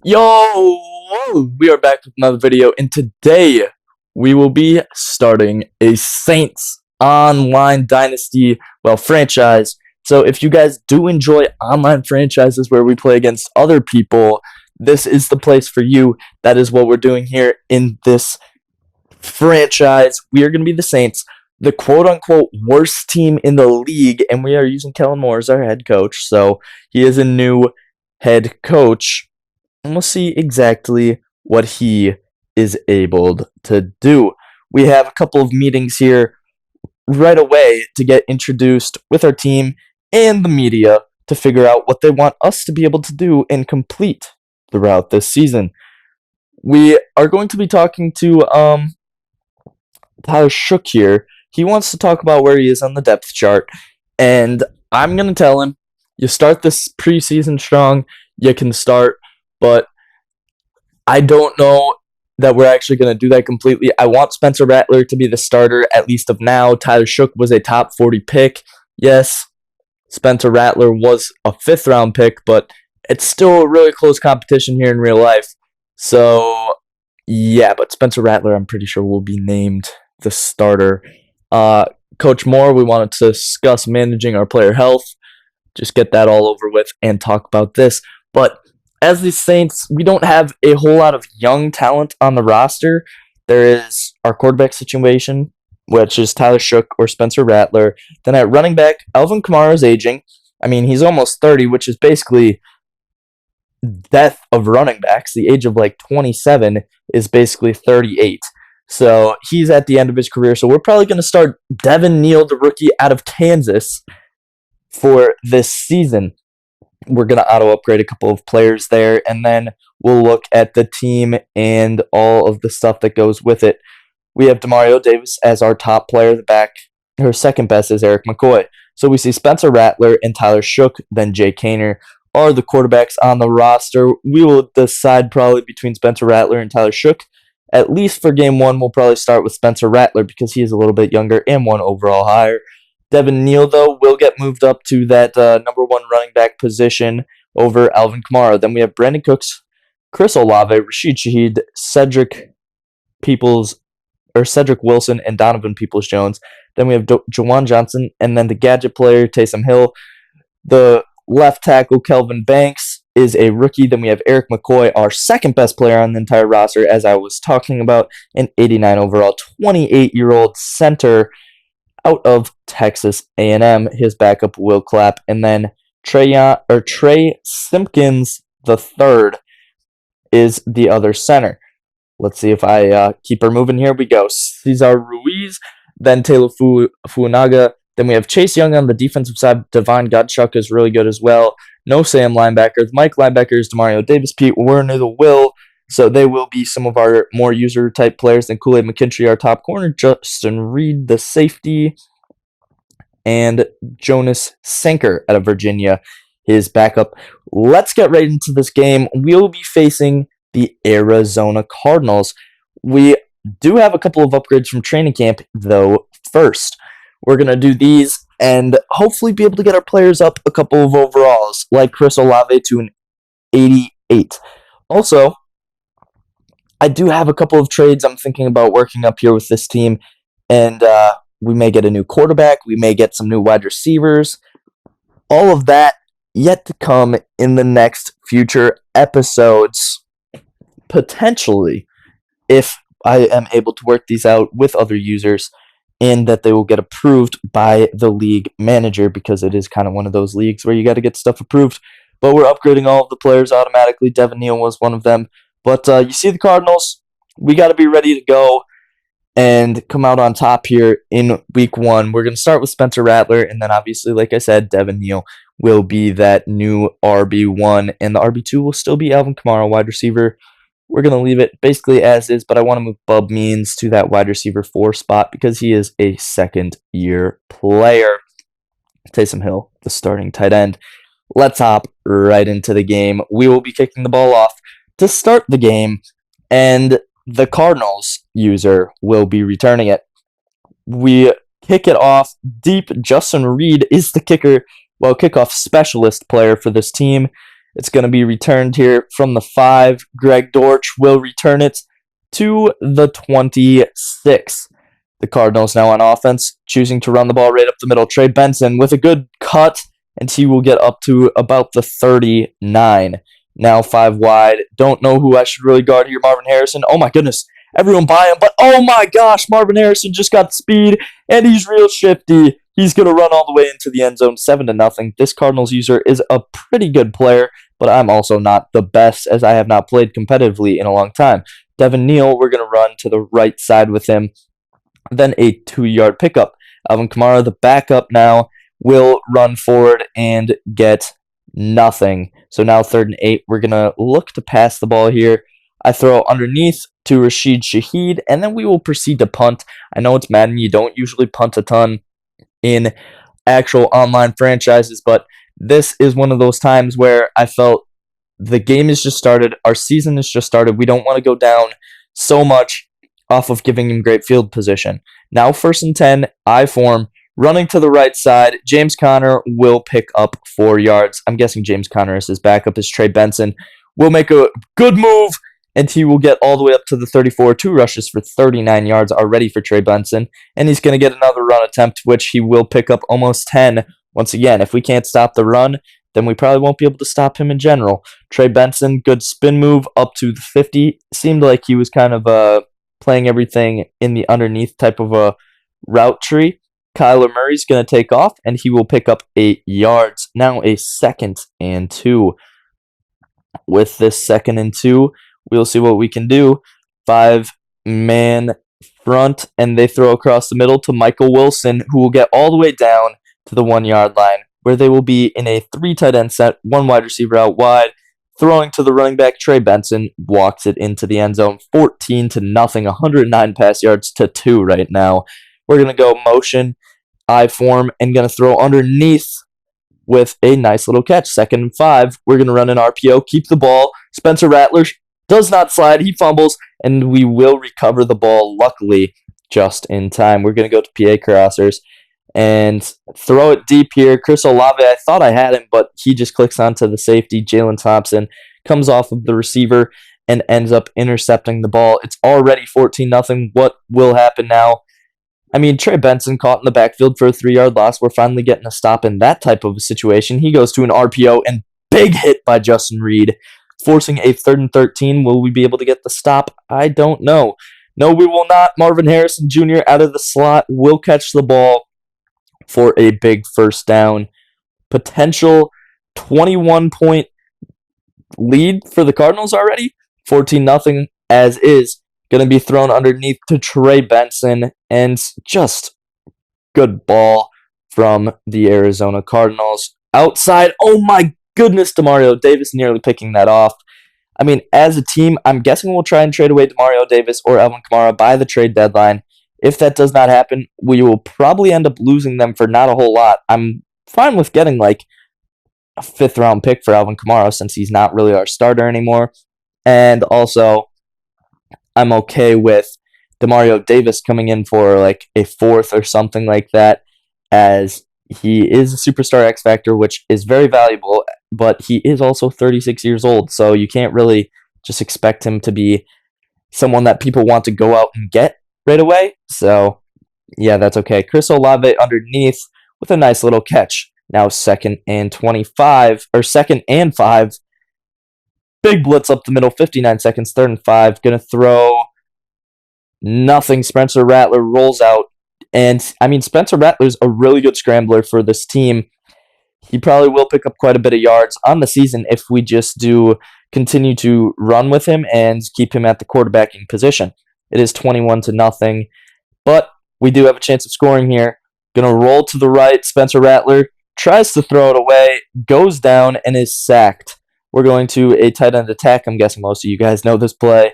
Yo, we are back with another video, and today we will be starting a Saints online dynasty, franchise. So if you guys do enjoy online franchises where we play against other people, this is the place for you. That is what we're doing here in this franchise. We are going to be the Saints, the quote-unquote worst team in the league, and we are using Kellen Moore as our head coach. So he is a new head coach, and we'll see exactly what he is able to do. We have a couple of meetings here right away to get introduced with our team and the media to figure out what they want us to be able to do and complete throughout this season. We are going to be talking to Tyler Shook here. He wants to talk about where he is on the depth chart, and I'm going to tell him, you start this preseason strong, you can start, but I don't know that we're actually going to do that completely. I want Spencer Rattler to be the starter, at least of now. Tyler Shook was a top 40 pick. Yes, Spencer Rattler was a 5th round pick, but it's still a really close competition here in real life. So, yeah, but Spencer Rattler, I'm pretty sure, will be named the starter. Coach Moore, we wanted to discuss managing our player health. Just get that all over with and talk about this. But as the Saints, we don't have a whole lot of young talent on the roster. There is our quarterback situation, which is Tyler Shook or Spencer Rattler. Then at running back, Alvin Kamara is aging. I mean, he's almost 30, which is basically death of running backs. The age of 27 is basically 38. So he's at the end of his career. So we're probably going to start Devin Neal, the rookie out of Kansas, for this season. We're going to auto-upgrade a couple of players there, and then we'll look at the team and all of the stuff that goes with it. We have Demario Davis as our top player. The back, her second best is Eric McCoy. So we see Spencer Rattler and Tyler Shook, then Jay Kaner are the quarterbacks on the roster. We will decide probably between Spencer Rattler and Tyler Shook. At least for game one, we'll probably start with Spencer Rattler because he is a little bit younger and one overall higher. Devin Neal, though, will get moved up to that number one running back position over Alvin Kamara. Then we have Brandon Cooks, Chris Olave, Rashid Shaheed, Cedric Wilson, and Donovan Peoples-Jones. Then we have Jawan Johnson, and then the gadget player, Taysom Hill. The left tackle, Kelvin Banks, is a rookie. Then we have Eric McCoy, our second best player on the entire roster, as I was talking about, an 89 overall, 28-year-old center out of Texas A&M. His backup, Will Clapp, and then Trey Simpkins III is the other center. Let's see if I keep her moving. Here we go. Cesar Ruiz, then Taylor Fuanaga. Then we have Chase Young on the defensive side. Devon Godchuk is really good as well. No Sam linebackers. Mike linebackers, Demario Davis, Pete Werner, the Will. So they will be some of our more user-type players. Then Kool-Aid McKinstry, our top corner. Justin Reed, the safety. And Jonas Sanker out of Virginia, his backup. Let's get right into this game. We'll be facing the Arizona Cardinals. We do have a couple of upgrades from training camp, though. First, we're going to do these and hopefully be able to get our players up a couple of overalls, like Chris Olave to an 88. Also, I do have a couple of trades I'm thinking about working up here with this team, and we may get a new quarterback, we may get some new wide receivers. All of that yet to come in the next future episodes, potentially, if I am able to work these out with other users, and that they will get approved by the league manager, because it is kind of one of those leagues where you got to get stuff approved. But we're upgrading all of the players automatically. Devin Neal was one of them. But you see the Cardinals, we got to be ready to go and come out on top here in week one. We're going to start with Spencer Rattler, and then obviously, like I said, Devin Neal will be that new RB1, and the RB2 will still be Alvin Kamara, wide receiver. We're going to leave it basically as is, but I want to move Bub Means to that wide receiver 4 spot because he is a second-year player. Taysom Hill, the starting tight end. Let's hop right into the game. We will be kicking the ball off to start the game, and the Cardinals user will be returning it. We kick it off deep. Justin Reed is the kickoff specialist player for this team. It's going to be returned here from the 5. Greg Dortch will return it to the 26. The Cardinals now on offense, choosing to run the ball right up the middle. Trey Benson with a good cut, and he will get up to about the 39. Now 5 wide. Don't know who I should really guard here. Marvin Harrison. Oh my goodness. Everyone buy him. But oh my gosh, Marvin Harrison just got speed, and he's real shifty. He's going to run all the way into the end zone, 7-0. This Cardinals user is a pretty good player, but I'm also not the best, as I have not played competitively in a long time. Devin Neal, we're going to run to the right side with him. Then a 2-yard pickup. Alvin Kamara, the backup now, will run forward and get nothing. So now 3rd and 8. We're going to look to pass the ball here. I throw underneath to Rashid Shaheed, and then we will proceed to punt. I know it's Madden. You don't usually punt a ton in actual online franchises, but this is one of those times where I felt the game has just started. Our season has just started. We don't want to go down so much off of giving him great field position. Now 1st and 10, I form, running to the right side. James Conner will pick up 4 yards. I'm guessing James Conner is his backup, is Trey Benson. Will make a good move, and he will get all the way up to the 34. 2 rushes for 39 yards already for Trey Benson, and he's going to get another run attempt, which he will pick up almost 10. Once again, if we can't stop the run, then we probably won't be able to stop him in general. Trey Benson, good spin move up to the 50. Seemed like he was kind of playing everything in the underneath type of a route tree. Kyler Murray's going to take off, and he will pick up 8 yards. Now a 2nd and 2. With this 2nd and 2, we'll see what we can do. 5-man front, and they throw across the middle to Michael Wilson, who will get all the way down to the 1-yard line, where they will be in a 3 tight end set, 1 wide receiver out wide, throwing to the running back. Trey Benson walks it into the end zone, 14-0, 109 pass yards to 2 right now. We're going to go motion, I form, and going to throw underneath with a nice little catch. 2nd and 5, we're going to run an RPO, keep the ball. Spencer Rattler does not slide, he fumbles, and we will recover the ball, luckily, just in time. We're going to go to PA crossers and throw it deep here. Chris Olave, I thought I had him, but he just clicks onto the safety. Jalen Thompson comes off of the receiver and ends up intercepting the ball. It's already 14-0. What will happen now? I mean, Trey Benson caught in the backfield for a 3-yard loss. We're finally getting a stop in that type of a situation. He goes to an RPO, and big hit by Justin Reed, forcing a 3rd and 13. Will we be able to get the stop? I don't know. No, we will not. Marvin Harrison Jr. out of the slot will catch the ball for a big 1st down. Potential 21-point lead for the Cardinals already. 14-0 as is. Going to be thrown underneath to Trey Benson, and just good ball from the Arizona Cardinals. Outside, oh my goodness, Demario Davis nearly picking that off. I mean, as a team, I'm guessing we'll try and trade away Demario Davis or Alvin Kamara by the trade deadline. If that does not happen, we will probably end up losing them for not a whole lot. I'm fine with getting like a 5th-round pick for Alvin Kamara since he's not really our starter anymore. And also, I'm okay with Demario Davis coming in for like a 4th or something like that, as he is a superstar X Factor, which is very valuable, but he is also 36 years old, so you can't really just expect him to be someone that people want to go out and get right away. So, yeah, that's okay. Chris Olave underneath with a nice little catch. Now 2nd and 25, or 2nd and 5. Big blitz up the middle, 59 seconds, 3rd and 5. Gonna throw nothing. Spencer Rattler rolls out. And, I mean, Spencer Rattler's a really good scrambler for this team. He probably will pick up quite a bit of yards on the season if we just do continue to run with him and keep him at the quarterbacking position. It is 21-0, but we do have a chance of scoring here. Gonna roll to the right. Spencer Rattler tries to throw it away, goes down, and is sacked. We're going to a tight end attack. I'm guessing most of you guys know this play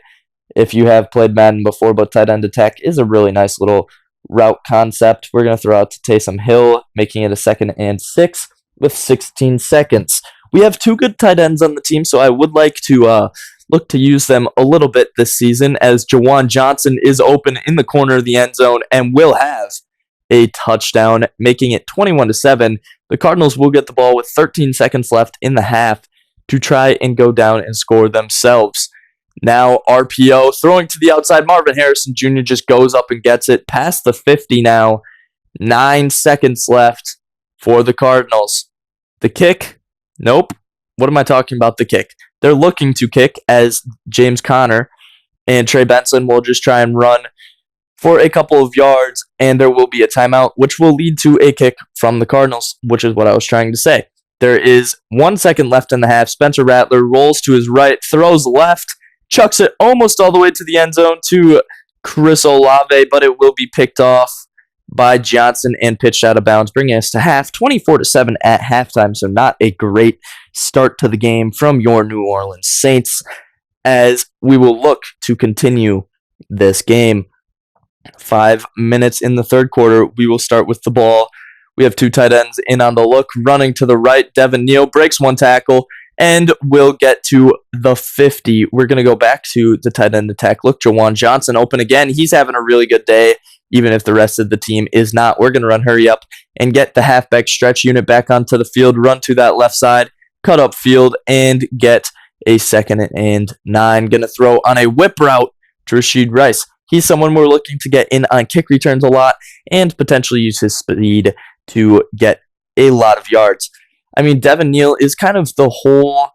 if you have played Madden before, but tight end attack is a really nice little route concept. We're going to throw out to Taysom Hill, making it a 2nd and 6 with 16 seconds. We have 2 good tight ends on the team, so I would like to look to use them a little bit this season, as Juwan Johnson is open in the corner of the end zone and will have a touchdown, making it 21-7. The Cardinals will get the ball with 13 seconds left in the half to try and go down and score themselves. Now RPO throwing to the outside. Marvin Harrison Jr. just goes up and gets it past the 50 now. 9 seconds left for the Cardinals. The kick? Nope. What am I talking about? The kick. They're looking to kick as James Conner and Trey Benson will just try and run for a couple of yards, and there will be a timeout, which will lead to a kick from the Cardinals, which is what I was trying to say. There is 1 second left in the half. Spencer Rattler rolls to his right, throws left, chucks it almost all the way to the end zone to Chris Olave, but it will be picked off by Johnson and pitched out of bounds, bringing us to half, 24-7 at halftime, so not a great start to the game from your New Orleans Saints, as we will look to continue this game. 5 minutes in the third quarter, we will start with the ball. We have 2 tight ends in on the look, running to the right. Devin Neal breaks 1 tackle and will get to the 50. We're going to go back to the tight end attack. Look, Juwan Johnson open again. He's having a really good day, even if the rest of the team is not. We're going to run hurry up and get the halfback stretch unit back onto the field, run to that left side, cut up field, and get a 2nd and 9. Going to throw on a whip route to Rashid Rice. He's someone we're looking to get in on kick returns a lot and potentially use his speed to get a lot of yards. I mean, Devin Neal is kind of the whole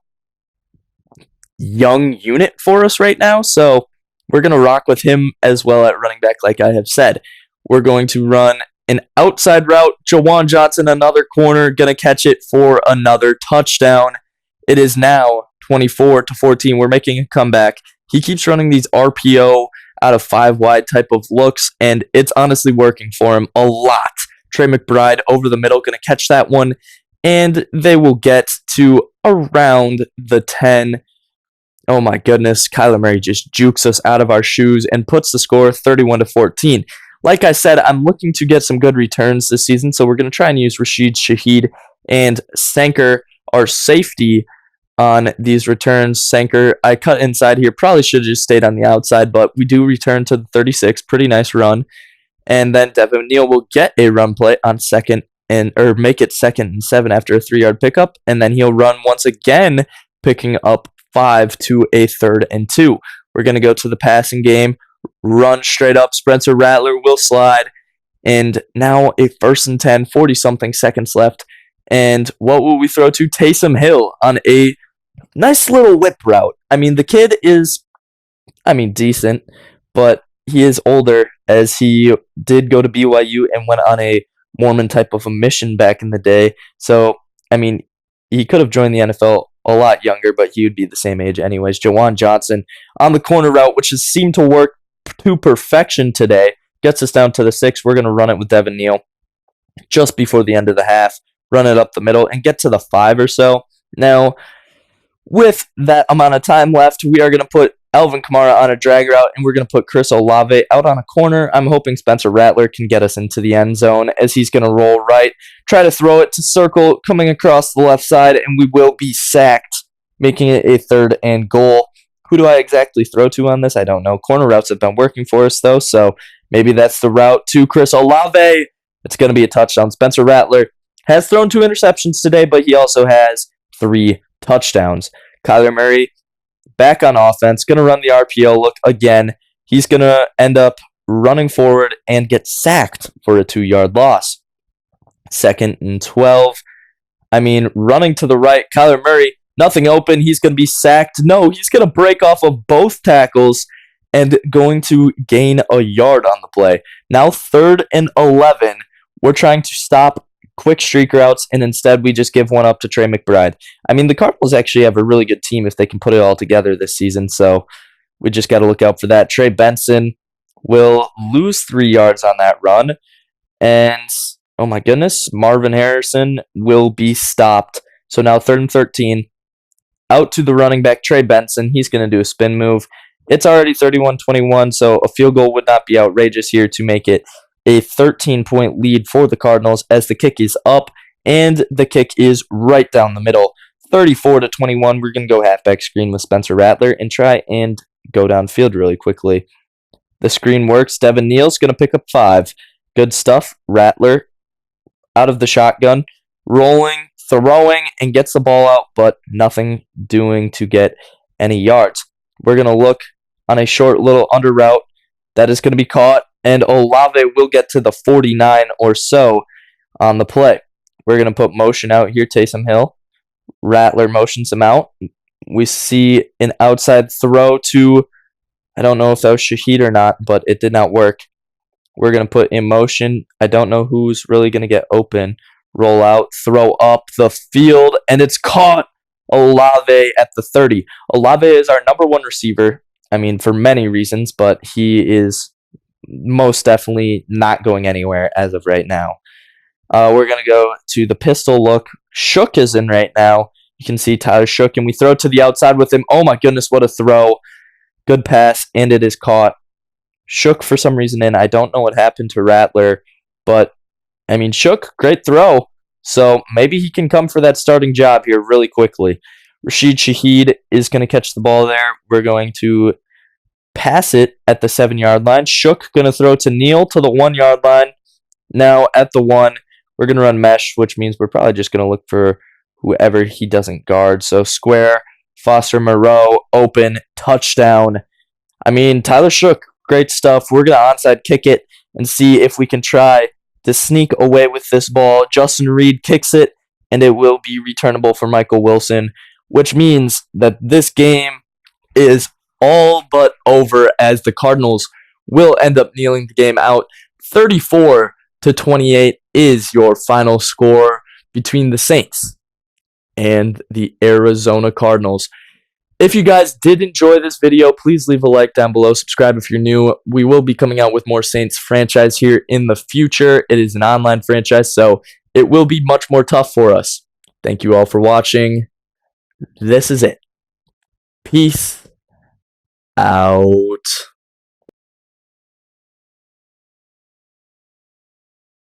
young unit for us right now, so we're going to rock with him as well at running back, like I have said. We're going to run an outside route. Juwan Johnson, another corner, going to catch it for another touchdown. It is now 24-14. We're making a comeback. He keeps running these RPO out of 5 wide type of looks, and it's honestly working for him a lot. Trey McBride over the middle, going to catch that one, and they will get to around the 10. Oh my goodness, Kyler Murray just jukes us out of our shoes and puts the score 31-14. Like I said, I'm looking to get some good returns this season, so we're going to try and use Rashid Shaheed and Sanker, our safety, on these returns. Sanker, I cut inside here. Probably should have just stayed on the outside, but we do return to the 36. Pretty nice run. And then Devin Neal will get a run play on make it 2nd and 7 after a 3-yard pickup, and then he'll run once again, picking up 5 to a 3rd and 2. We're going to go to the passing game, run straight up. Spencer Rattler will slide, and now a 1st and 10, 40-something seconds left. And what will we throw to? Taysom Hill on a nice little whip route. I mean, the kid is, decent, but he is older, as he did go to BYU and went on a Mormon type of a mission back in the day. So, I mean, he could have joined the NFL a lot younger, but he would be the same age anyways. Juwan Johnson on the corner route, which has seemed to work to perfection today, gets us down to the 6. We're going to run it with Devin Neal just before the end of the half, run it up the middle, and get to the 5 or so. Now, with that amount of time left, we are going to put Alvin Kamara on a drag route, and we're going to put Chris Olave out on a corner. I'm hoping Spencer Rattler can get us into the end zone, as he's going to roll right, try to throw it to circle, coming across the left side, and we will be sacked, making it a 3rd and goal. Who do I exactly throw to on this? I don't know. Corner routes have been working for us, though, so maybe that's the route to Chris Olave. It's going to be a touchdown. Spencer Rattler has thrown 2 interceptions today, but he also has 3 touchdowns. Kyler Murray back on offense, going to run the RPO look again. He's going to end up running forward and get sacked for a 2-yard loss. 2nd and 12. Running to the right, Kyler Murray, nothing open. He's going to be sacked. No, he's going to break off of both tackles and going to gain a yard on the play. Now 3rd and 11. We're trying to stop quick streak routes, and instead we just give one up to Trey McBride. The Cardinals actually have a really good team if they can put it all together this season, so we just got to look out for that. Trey Benson will lose 3 yards on that run, and oh my goodness, Marvin Harrison will be stopped. So now 3rd and 13, out to the running back, Trey Benson. He's going to do a spin move. It's already 31-21, so a field goal would not be outrageous here to make it a 13-point lead for the Cardinals, as the kick is up, and the kick is right down the middle. 34-21. We're going to go halfback screen with Spencer Rattler and try and go downfield really quickly. The screen works. Devin Neal's going to pick up 5. Good stuff. Rattler out of the shotgun, rolling throwing and gets the ball out, but nothing doing to get any yards. We're going to look on a short little under route that is going to be caught, and Olave will get to the 49 or so on the play. We're going to put motion out here, Taysom Hill. Rattler motions him out. We see an outside throw to, I don't know if that was Shaheed or not, but it did not work. We're going to put in motion. I don't know who's really going to get open. Roll out, throw up the field, and it's caught. Olave at the 30. Olave is our number one receiver. I mean, for many reasons, but he is most definitely not going anywhere as of right now. We're going to go to the pistol look. Shook is in right now. You can see Tyler Shook, and we throw to the outside with him. Oh my goodness, what a throw. Good pass, and it is caught. Shook for some reason in. I don't know what happened to Rattler, but I mean, Shook, great throw. So maybe he can come for that starting job here really quickly. Rashid Shaheed is going to catch the ball there. We're going to pass it at the 7-yard line. Shook going to throw to Neal to the 1-yard line. Now at the 1, we're going to run mesh, which means we're probably just going to look for whoever he doesn't guard. So square, Foster Moreau, open, touchdown. I mean, Tyler Shook, great stuff. We're going to onside kick it and see if we can try to sneak away with this ball. Justin Reed kicks it, and it will be returnable for Michael Wilson, which means that this game is all but over, as the Cardinals will end up kneeling the game out. 34-28 is your final score between the Saints and the Arizona Cardinals. If you guys did enjoy this video, please leave a like down below. Subscribe if you're new. We will be coming out with more Saints franchise here in the future. It is an online franchise, so it will be much more tough for us. Thank you all for watching. This is it. Peace out.